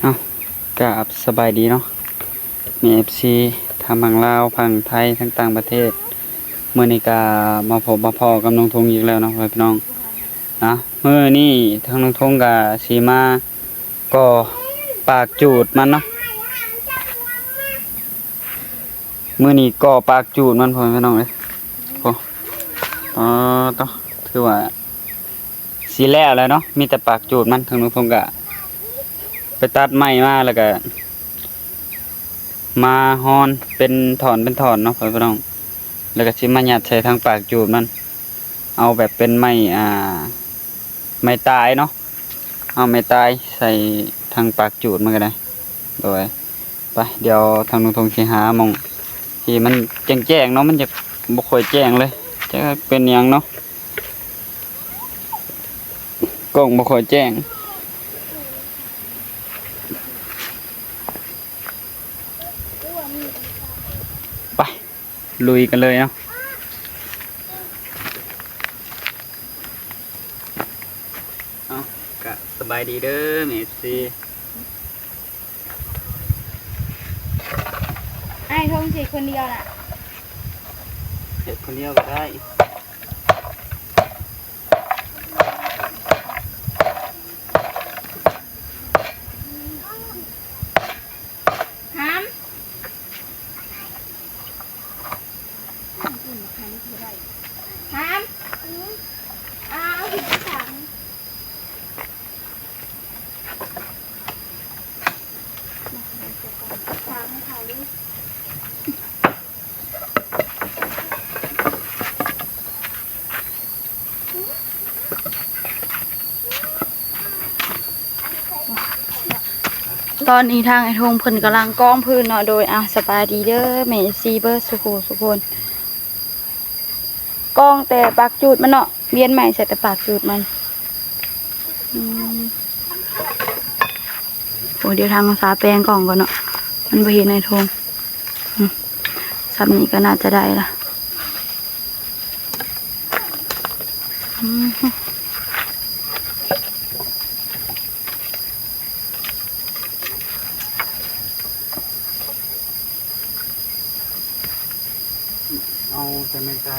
เอากับสบายดีเนาะมีFCทางฝั่งลาวฝั่งไทยทั้งต่างประเทศเมื่อนี้กามาพบมาพอกับน้องทงอีกแล้วเนาะพี่น้องนะเมื่อนี้ทางน้องทงกาสีมาก็ปากจูดมันเนาะเมื่อนี้ก็ปากจูดมันพี่น้องเลยโอ้ต้องคือว่าสีแล้วแล้วเนาะมีแต่ปากจูดมันทางน้องทงกาไปตัดไม้มาแล้วก็มาฮอนเป็นถอนเนาะพี่น้องแล้วก็ชิมาหยัดใส่ทางปากจูดมันเอาแบบเป็นไม้ไม้ตายเนาะเอาไม้ตายใส่ทางปากจูดมันก็ได้โดยไปเดี๋ยวทางนุ่งทงสิหามองที่มันแจ้งเนาะมันจะบ่ค่อยแจ้งเลยจะเป็นหยังเนาะกล้องบ่ค่อยแจ้งไปลุยกันเลยเนาะเอากะสบายดีเด้อเมสซี่ไอ้ทงสิคนเดียวน่ะเด็กคนเดียวก็ได้ห้ามห้ามเอาผิดสั่งสั่งเขาดิตอนนี้ทางไอ้ทงเพิ่นกำลังก้องพื้นเนาะโดยสบายดีเด้อแม่ซีเบอร์สุคนก้องแต่ปากจูดมันเนาะเบียนใหม่ใส่แต่ปากจูดมันโอ้เดี๋ยวทางภาษาแปลงกล่องก่อนเนาะมันไปเห็นไอ้ทงซับนี้ก็น่าจะได้ละเอาแต่ไม่ได้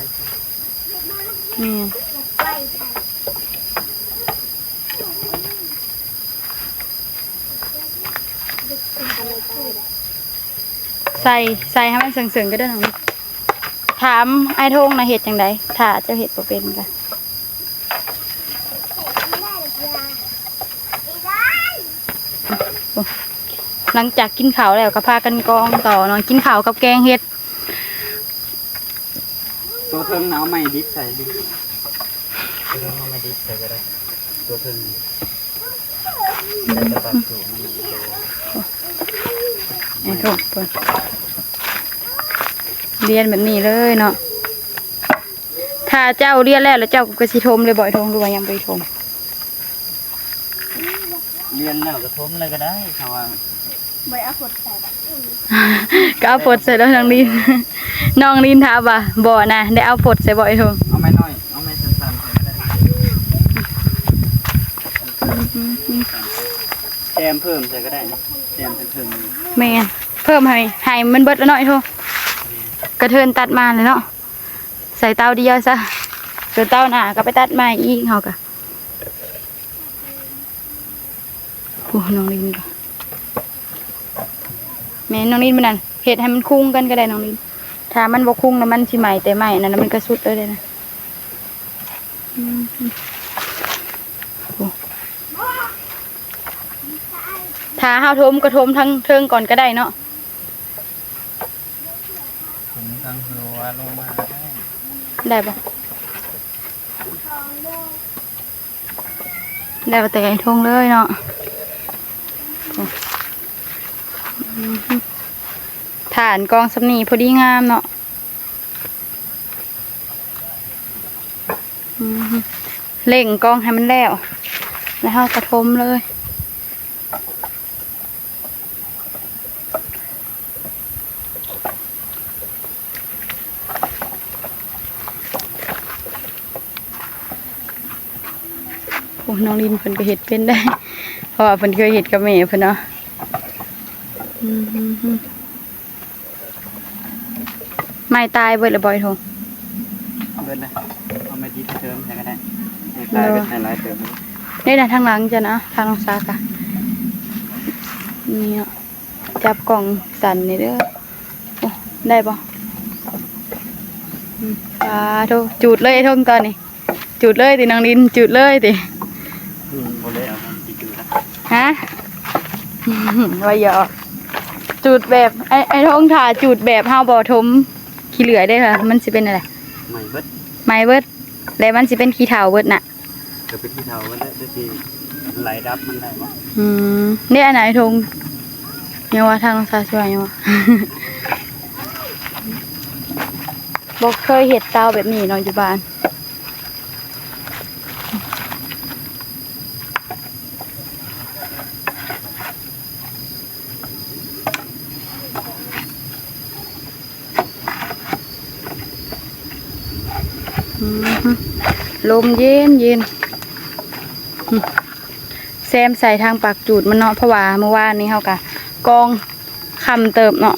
นี่ใส่ให้มันเสื่องๆก็ได้หน่อยถามไอ้ทงนะเห็ดจังไดถ้าจะเห็ดบ่เป็นกันหลังจากกินข้าวแล้วก็พากันกองต่อเนาะกินข้าวกับแกงเห็ดตัวเทิงหนาวไม่ดิบใส่ดิตัวเทิงเอาไม่ดิบใส่ก็ได้ตัวเทิงใส่ตะปัดสูงไอ้ทงเรียนแบบนี้เลยเนาะถ้าเจ้าเรียนแล้วเจ้าก็สิทมเลยบ่อยทงด้วยยังไปทมเรียนแล้วก็ทมเลยก็ได้ค่ะว่าบ่เอาฝดใส่ก็เอาฝดใส่แล้วน้องลินน้องลินท้าบ่ะบ่นะได้เอาฝดใส่บ่อยทงเอาไม่น้อยเอาไม่สั้นๆใส่ก็ได้แจมเพิ่มใส่ก็ได้นะแจมเพิ่มแม่เพิ่มให้มันเบิดแล้วหน่อยทงกระเทินตัดมาเลยเนาะใส่เตาเดียวซะเกิดเตาหนาก็ไปตัดมาอีกเขากะโอ้น้องลินก่ะแม่น้องลินมันนั่นเห็ดให้มันคุ้งกันก็ได้น้องลินถ้ามันบกคุ้งแล้วมันชิใหม่แต่ใหม่นั่นมันกระสุดเลยนะถ้าห้าวทมกระทมทั้งเทิงก่อนก็ได้เนาะผมทางหัวลงมาได้ปะได้แต่ไอ้ทงเลยเนาะฐานกองสำนีพอดีงามเนาะเล่งกองให้มันแล้วแล้วกระทมเลยโอ้น้องลินเพิ่นก็เห็ดเป็นได้เพราะว่าเพิ่นเคยเห็ดกับแม่เพิ่นเนาะ ไม่ตายเบิดละบ่อยโท เบิดเลยเอามาดีเติมใช่ก็ได้ไม่ตายเป็นไฮไลท์เติม ได้นะทางหลังจ้ะนะทางน้องซากะนี่เนาะจับกล่องสั่นนี่เด้อโอ้ได้บ่โทจูดเลยไอ้ทงตอนนี้จูดเลยติน้องดินจูดเลยติ โบเล่เอามาดีดูนะ ฮะ ว่าหยอกจูดแบบไอ้ทงถ่าจูดแบบเฮาบ่ทมขี้เหลือยได้เหรอมันสิเป็นอะไร ไม่เบิด ไม้เบิดแล้วมันสิเป็นขี้เถ้าเบิดน่ะ จะเป็นที่เท่ามันได้ที่ไหลดับมันได้บ่ นี่อันไหนทงยังว่าทางน้องซาช่วยยังว่า บอกเคยเห็ดเตาแบบนี้เนาะอยู่บ้านลมเย็นเย็นแซมใส่ทางปากจูดมันเนาะเพราะว่าเมื่อวานนี้เขากะกองคำเติมเนาะ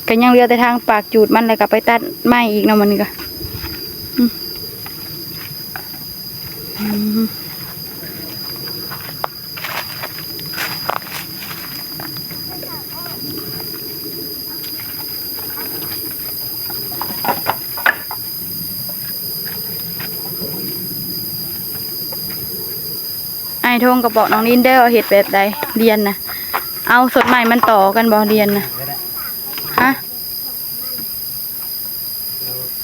ก็ยังเหลือแต่ทางปากจูดมันเลยก็ไปตัดไม้อีกเนาะมันนี่ก็ไอ้ทงกับบอกน้องลินได้เอาเห็ดแบบใดเรียนนะเอาสดใหม่มันต่อกันบ่เรียนนะฮะ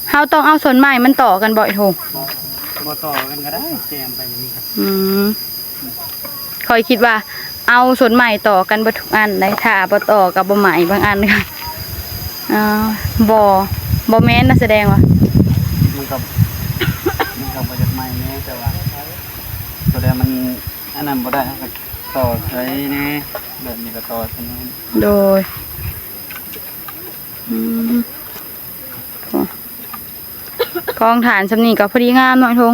เฮาต้องเอาสดใหม่มันต่อกันบ่อยโทง บ่ต่อกันก็ได้แจมไปอย่างนี้ครับ คอยคิดว่าเอาสนใหม่ต่อกันบ่ทุกอันได้ถ้าบ่ต่อกับบ่ใหม่บางอันค่ะบ่แม่นนะแสดงว่า มันก็บ่จะไม่แน่แต่ว่าตัวเดียวมันอันนั้นบ่ได้ครับต่อใช้แน่แบบนี้ก็ต่อใช้แน่ โดยกองฐานสำนีก็พอดีงามหน่อยทง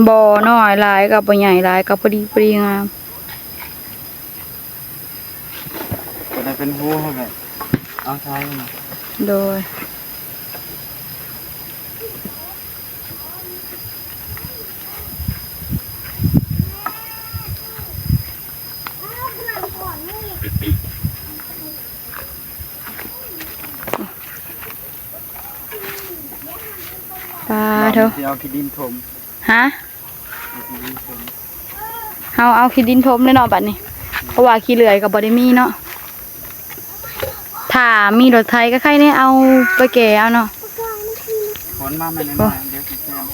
บ่น้อยหลายกับบ่ใหญ่หลายกับพอดีงาม ตัวใดเป็นหูเขาแบบเอาใช้ โดยปลาเถอะ เอาขี้ดินถม ฮะเอาขี้ดินทมเลยเนาะบัดนี้เพราะว่าขี้เหลื่อยกับบ่ได้มีเนาะถ้ามีรถไถก็ใครเนี่ยเอาไปแก่เอาเนาะ ขนมาไม่แน่ๆเดี๋ยวสิแซม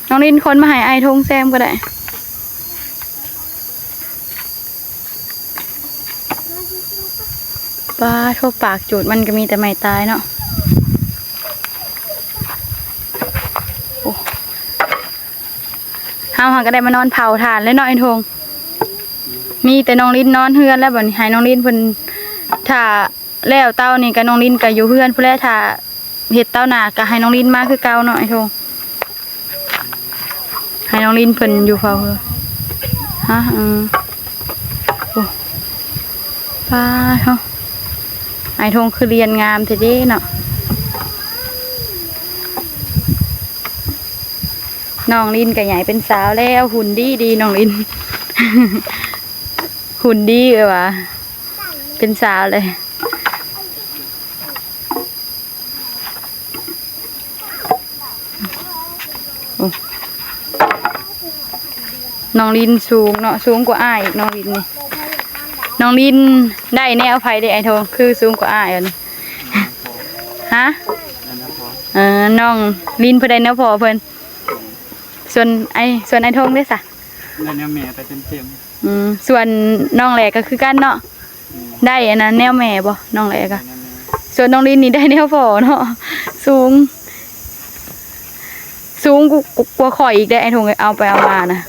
น้องลินคนมาให้ไอ้ทงแซมก็ได้ปลาทั่วปากจูดมันก็มีแต่ไม้ตายเนาะเฮาก็ได้มานอนเผาถ่านแล้วเนาะไอ้ทงมีแต่น้องลินนอนเฮือนแล้วบัดนี้ให้น้องลินเพิ่นถ้าแล้วเต้านี่ก็น้องลินก็อยู่เฮือนพุ่นแหละถ้าเฮ็ดเต้าหน้าก็ให้น้องลินมาคือเก่าเนาะไอ้ทงให้น้องลินเพิ่นอยู่เฝ้าเฮือนฮะโอ้ป้าเฮาไอ้ทงคือเรียนงามแท้เด้เนาะน้องลินก็ใหญ่เป็นสาวแล้วหุ่นดีน้องลิน หุ่นดีเลยว่ะเป็นสาวเลยน้องลินสูงเนาะสูงกว่าอ้ายอีกน้องลินนี่น้องลินได้แนวไผได้ไอ้ทองคือสูงกว่าอ้ายอันนี้ฮะน้องลินเพิ่นได้แนวพอเพิ่นส่วนไอ้ทองได้ซะ แล้วเนี่ยแม่ไปเต็ม ส่วนน้องแหลกก็คือกันเนาะได้อันนั้นแนวแม่บ่น้องแหลกอะส่วนน้องลินนี่ได้แนวพอเนาะสูงกว่าข่อยอีกได้ไอ้ทงเอาไปเอามานะ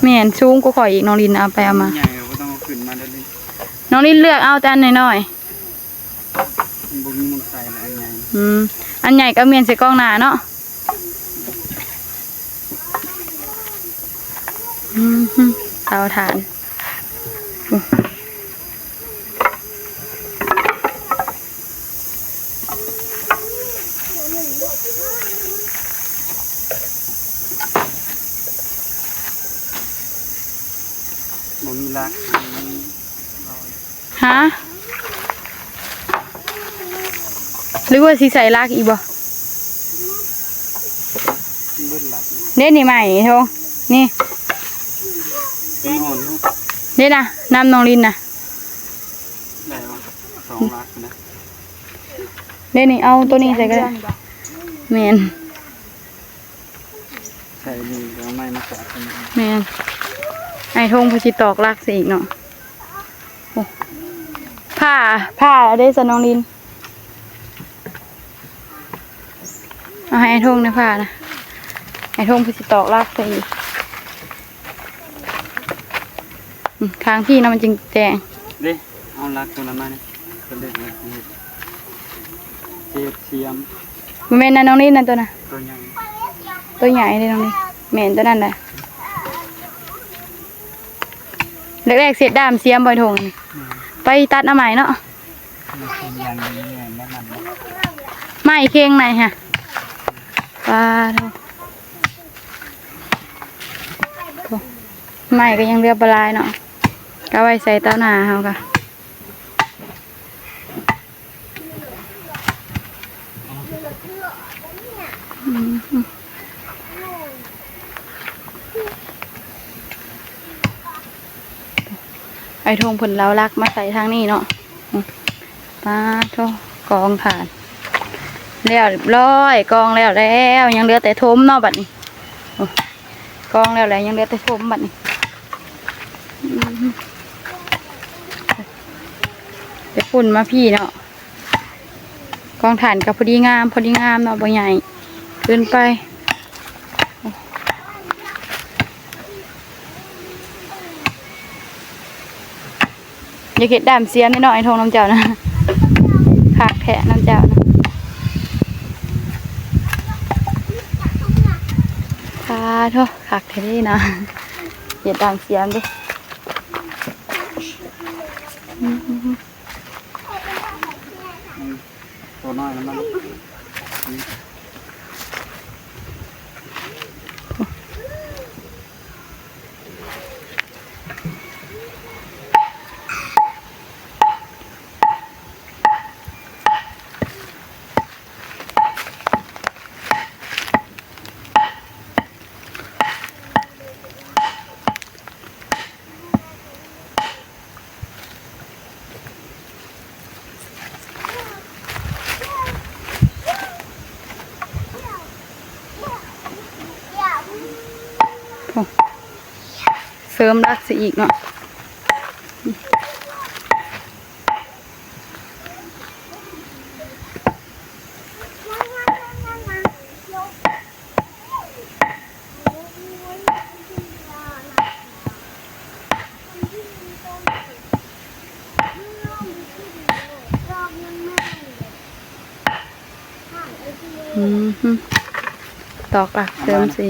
แม่นสูงกว่าข่อยอีกน้องลินเอาไปเอามา ใหญ่ก็ต้องเอาขึ้นมาได้เลย น้องลินเลือกเอาแต่อันน้อย บุ้มีมึงใส่แล้วอันใหญ่ อันใหญ่ก็เมียนใส่กล้องหน้าเนาะเตาถ่าน บ่มีละ ฮะหรือว่าสิใส่ลากอีกบ่ เบิ้ลละ เด้นี่ใหม่โทนี่ มันอ่อนลูก เด้นะน้ำน้องลินนะ ได้บ่2ลักนะ เด้นี่เอาตัวนี้ใส่ก็ได้แมน ใส่นี่ก็ไม่มาสอดกัน แมนไอ้ทงพชิตอกลากสิอีกเนาะโอ้ผ้าได้สน้องลินเอาให้ไอ้ทงนะผ้านะไอ้ทงพชิตอกลากสิอีกทางพี่นะมันจึงแจง เด้เอาลักตัวนั้นมานี่เป็นเด็กเลยนี่เจ็บเสียม มันเป็นนะน้องลินนั่นตัวน่ะ ตัวใหญ่ ตัวใหญ่เลยน้องลินแมนตัวนั้นแหละแรกๆเสร็จด้ามเสียมบ่อยทงนี่ไปตัดเอาใหม่เนาะ มันเป็นอย่างนี้แม่นมัน ไม่เข่งไหนฮะปลาโถ่ไม่ก็ยังเรียบปลายเนาะก็ไว้ใส่เต้าหนาเขาค่ะไอ้ทงผลเล้ารักมาใส่ทางนี้เนาะปลาโถ่กองถ่านแล้วเรียบร้อยกองแล้วยังเหลือแต่ทมเนาะบัดนี้โอ้กองแล้วยังเหลือแต่ทมบัดนี้ไปฝุ่นมาพี่เนาะกองถ่านกับพอดีงามเนาะบ่ใหญ่ขึ้นไปอย่าเก็ดดามเสียนหน่อยทงน้ำเจ้านะขากแทะน้ำเจ้านะโทษขากแทะนี่นะเก็ดดามเสียนดิตัวน้อยแล้วมัน เสริมรักสิอีกเนาะตอกหลักเสริมสิ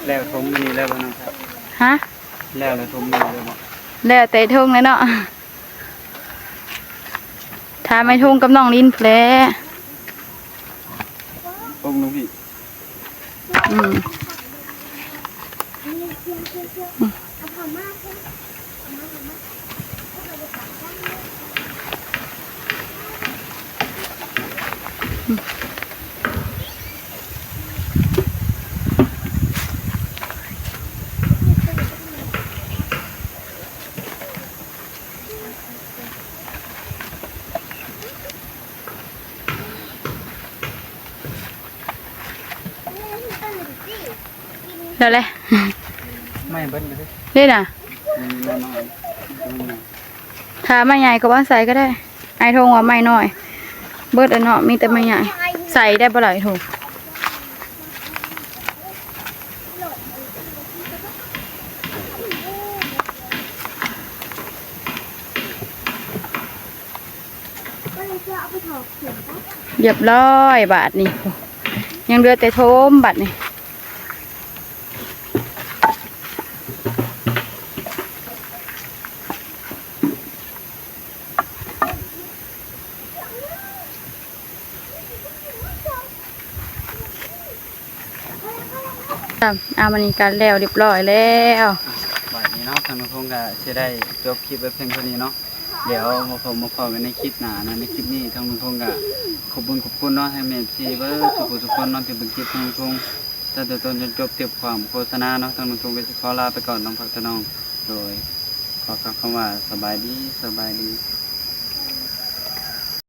แล้วทมนี่แล้วบ่นะครับ ฮะ แล้วทมนี่แล้วบ่ แล้วแต่ทงเลยเนาะถ้าไม่ทงกับน้องลินแผล ตรงนู้นพี่ อืม แล้วแหละ ไม่เบิ้ลเลย นี่น่ะ น้อย ถ้าไม่ใหญ่ก็ว่าใส่ก็ได้ไอ้ทงว่าไม่น้อย เบิดอันเนาะมีแต่ไม่ใหญ่ใส่ได้บ่หลายทงเรียบร้อยบาทนี่ยังเหลือแต่โทมบาทนี่อามันนี้การแล้วเรียบร้อยแล้ว บ่ายนี้เนาะทางนุพงศ์ก็จะได้จบคลิปไว้เพียงเท่านี้เนาะเดี๋ยวมาพบกันในคลิปหน้านะในคลิปนี้ทางนุพงศ์ก็ขอบคุณเนาะให้เมฟซีเบอร์ทุกคนเนาะที่เป็นคลิปทางนุพงศ์ตั้งแต่ต้นจนจบเก็บความโฆษณาเนาะทางนุพงศ์ก็จะขอลาไปก่อนน้องพักน้องโดยขอกล่าวคำว่าสบายดี